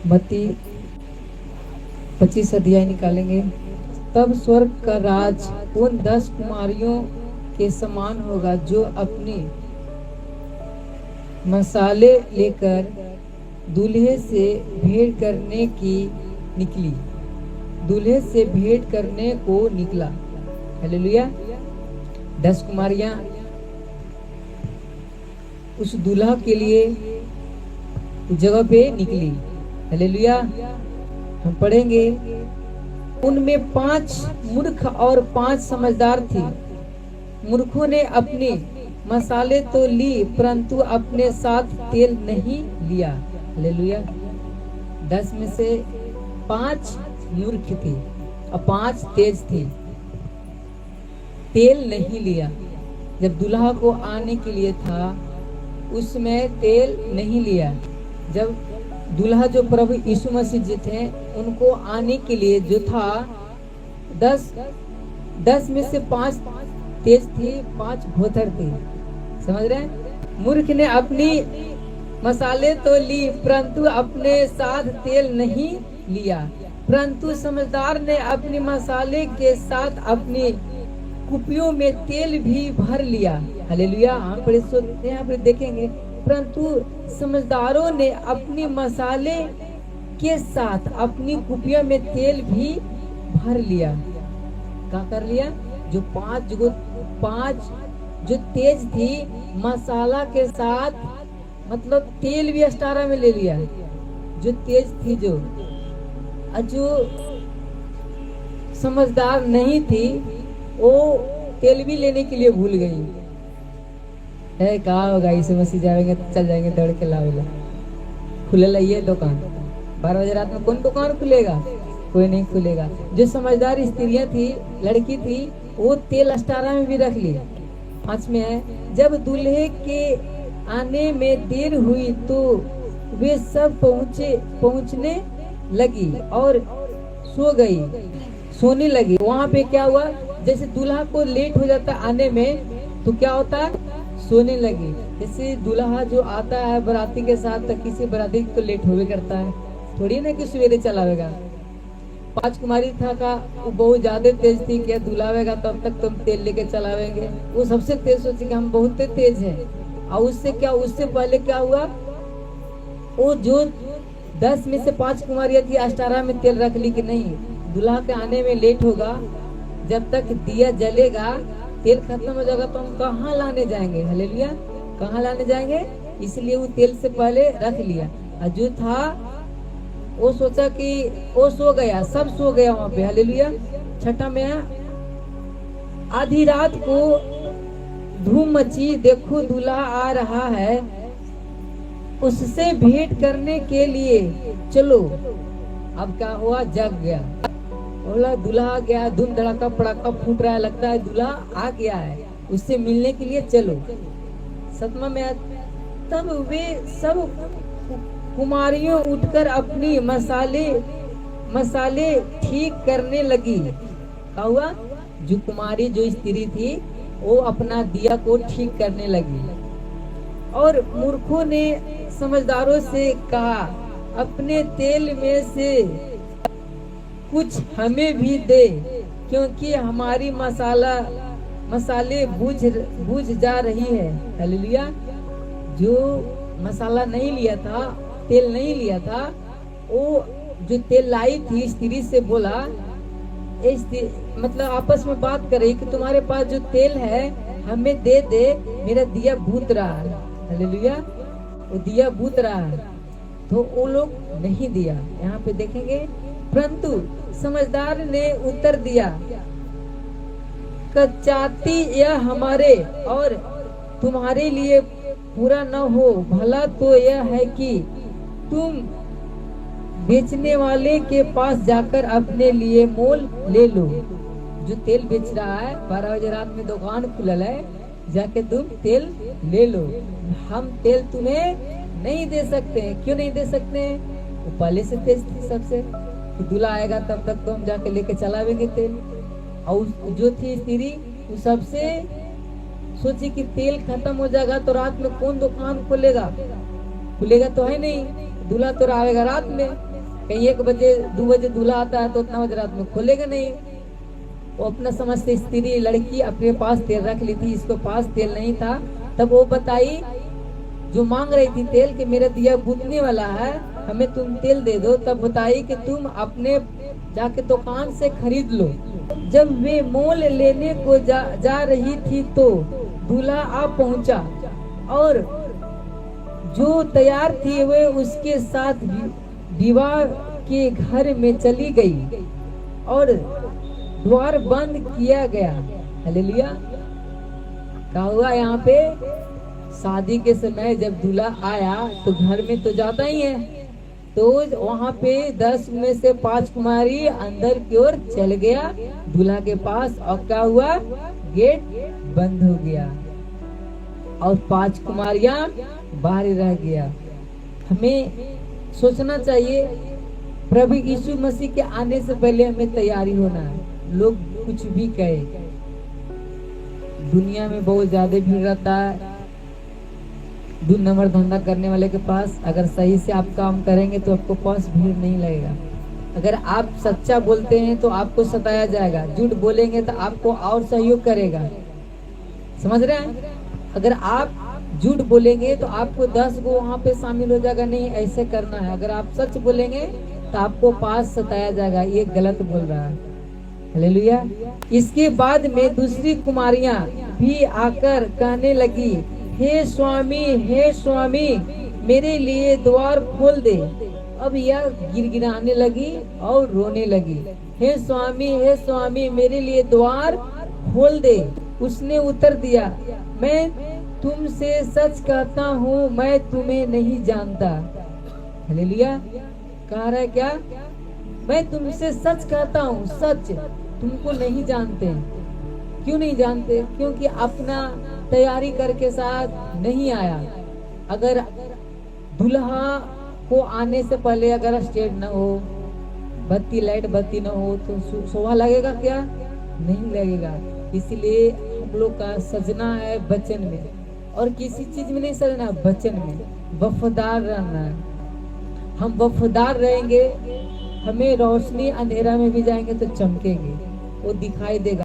मत्ती 25 अध्याय निकालेंगे। तब स्वर्ग का राज उन 10 कुमारियों के समान होगा जो अपनी मसाले लेकर दूल्हे से भेंट करने की निकली, दूल्हे से भेंट करने को निकला। हालेलुया। 10 कुमारियां उस दूल्हा के लिए उस जगह पे निकली। हालेलुया। हम पढ़ेंगे, उनमें 5 मूर्ख और 5 समझदार थे। मूर्खों ने अपनी मसाले तो ली परंतु अपने साथ तेल नहीं लिया। हालेलुया। 10 में से 5 मूर्ख थे और 5 तेज थे। तेल नहीं लिया। जब दूल्हा को आने के लिए था उसमें तेल नहीं लिया। जब दूल्हा जो प्रभु यीशु मसीह जी थे उनको आने के लिए जो था 10 में से 5 तेज थे, 5 भोथर थे। समझ रहे हैं? मूर्ख ने अपनी मसाले तो ली परंतु अपने साथ तेल नहीं लिया, परंतु समझदार ने अपनी मसाले के साथ अपनी कुपियों में तेल भी भर लिया। हालेलुया। हम यहाँ पर देखेंगे, परंतु समझदारों ने अपनी मसाले के साथ अपनी कुपियों में तेल भी भर लिया। क्या कर लिया? जो 5 जो तेज थी मसाला के साथ, मतलब तेल भी अस्टारा में ले लिया। जो तेज थी जो समझदार नहीं थी वो तेल भी लेने के लिए भूल गई है। कहा होगा यीशु मसीह जाएंगे चल जाएंगे दौड़ के लावेला। खुलेला ये दुकान 12 बजे रात में कौन दुकान खुलेगा? कोई नहीं खुलेगा। जो समझदार स्त्रियां थी, लड़की थी, वो तेल अस्टारा में भी रख ली। 5 में है, जब दूल्हे के आने में देर हुई तो वे सब पहुंचने लगी और सोने लगी। वहाँ पे क्या हुआ? जैसे दूल्हा को लेट हो जाता आने में तो क्या होता है? सोने लगी। जैसे दूल्हा जो आता है बराती के साथ तो किसी बराती तो लेट होवे करता है, थोड़ी ना कि सवेरे चलावेगा। 5 कुमारी था का वो बहुत ज्यादा तेज थी, क्या दुलावेगा तब तक तुम तेल लेके चलावेंगे? वो सबसे तेज सोची कि हम बहुत तेज हैं। और उससे पहले क्या हुआ? वो जो 10 में से 5 कुमारियां थी अस्टारा में तेल रख ली कि नहीं दूल्हा के आने में लेट होगा, जब तक दिया जलेगा तेल खत्म हो जाएगा तो हम कहाँ लाने जाएंगे? हालेलुया। कहाँ लाने जाएंगे? इसलिए वो तेल से पहले रख लिया। और जो था वो सोचा कि वो सो गया, सब सो गया वहां पे। हालेलुया। 6 में है, आधी रात को धूम मची, देखो दूल्हा आ रहा है, उससे भेंट करने के लिए चलो। अब क्या हुआ? जग गया। बोला दूल्हा आ गया, धूम धड़ाका पड़ाका फूट रहा है, लगता है दूल्हा आ गया है, उससे मिलने के लिए चलो। 7 में, तब वे सब कुमारियों उठकर अपनी मसाले ठीक करने लगी। क्या हुआ? जो कुमारी जो स्त्री थी वो अपना दिया को ठीक करने लगी। और मूर्खों ने समझदारों से कहा, अपने तेल में से कुछ हमें भी दे, क्योंकि हमारी मसाले बुझ जा रही है। हालेलुया। जो मसाला नहीं लिया था, तेल नहीं लिया था, वो जो तेल लाई थी स्त्री से बोला, मतलब आपस में बात करे कि तुम्हारे पास जो तेल है हमें दे दे, मेरा दिया बुझ रहा है। हालेलुया। वो दिया बुझ रहा है तो वो लोग नहीं दिया। यहाँ पे देखेंगे, परंतु समझदार ने उत्तर दिया, कचाती यह हमारे और तुम्हारे लिए पूरा न हो, भला तो यह है कि तुम बेचने वाले के पास जाकर अपने लिए मोल ले लो। जो तेल बेच रहा है 12 बजे रात में दुकान खुलल है, जाके तुम तेल ले लो, हम तेल तुम्हें नहीं दे सकते। क्यों नहीं दे सकते? वो पहले से तेज थी सबसे, कि दूल्हा आएगा तब तक तो हम जाके लेके चलावेंगे तेल। और जो थी स्त्री वो सबसे सोची कि तेल खत्म हो जाएगा तो रात में कौन दुकान खुलेगा तो है नहीं, दूल्हा तो आएगा रात में, कहीं 1 बजे 2 बजे दूल्हा आता है तो उतना बजे रात में खोलेगा नहीं। वो अपना समझते स्त्री लड़की अपने पास तेल रख ली थी, इसको पास तेल नहीं था। तब वो बताई जो मांग रही थी तेल कि मेरा दिया बुझने वाला है, हमें तुम तेल दे दो। तब बताई कि तुम अपने जाके दुकान से खरीद लो। जब वे मोल लेने को जा रही थी तो दूल्हा आ पहुंचा और जो तैयार थी वे उसके साथ विवाह के घर में चली गई और द्वार बंद किया गया। हालेलुया। क्या हुआ यहाँ पे? शादी के समय जब दूल्हा आया तो घर में तो जाता ही है, तो वहाँ पे 10 में से 5 कुमारी अंदर की ओर चल गया दूल्हा के पास, और क्या हुआ? गेट बंद हो गया और 5 कुमारियां बाहर रह गया। हमें सोचना चाहिए प्रभु यीशु मसीह के आने से पहले हमें तैयारी होना है। लोग कुछ भी कहे, दुनिया में बहुत ज्यादा भीड़ रहता है 2 नंबर धंधा करने वाले के पास। अगर सही से आप काम करेंगे तो आपको पास भीड़ नहीं लगेगा। अगर आप सच्चा बोलते हैं तो आपको सताया जाएगा, झूठ बोलेंगे तो आपको और सहयोग करेगा। समझ रहे हैं? अगर आप झूठ बोलेंगे तो आपको 10 गो वहाँ पे शामिल हो जाएगा, नहीं ऐसे करना है। अगर आप सच बोलेंगे तो आपको पास सताया जाएगा, ये गलत बोल रहा है। हालेलुया। इसके बाद में दूसरी कुमारियां भी आकर कहने लगी, हे स्वामी मेरे लिए द्वार खोल दे। अब यह गिड़गिड़ाने लगी और रोने लगी, हे स्वामी मेरे लिए द्वार खोल दे। उसने उत्तर दिया, मैं तुमसे सच कहता हूँ मैं तुम्हें नहीं जानता। हालेलुया। कह रहा है क्या? मैं तुमसे सच कहता हूँ, सच तुमको नहीं जानते। क्यों नहीं जानते? क्योंकि अपना तैयारी करके साथ नहीं आया। अगर दुल्हा को आने से पहले अगर स्टेज न हो, लाइट बत्ती न हो तो शोभा लगेगा क्या? नहीं लगेगा। इसलिए हम लोग का सजना है वचन में, और किसी चीज में नहीं सजना, वचन में वफादार रहना है। हम वफादार रहेंगे, हमें रोशनी अंधेरा में भी जाएंगे तो चमकेंगे, वो दिखाई देगा।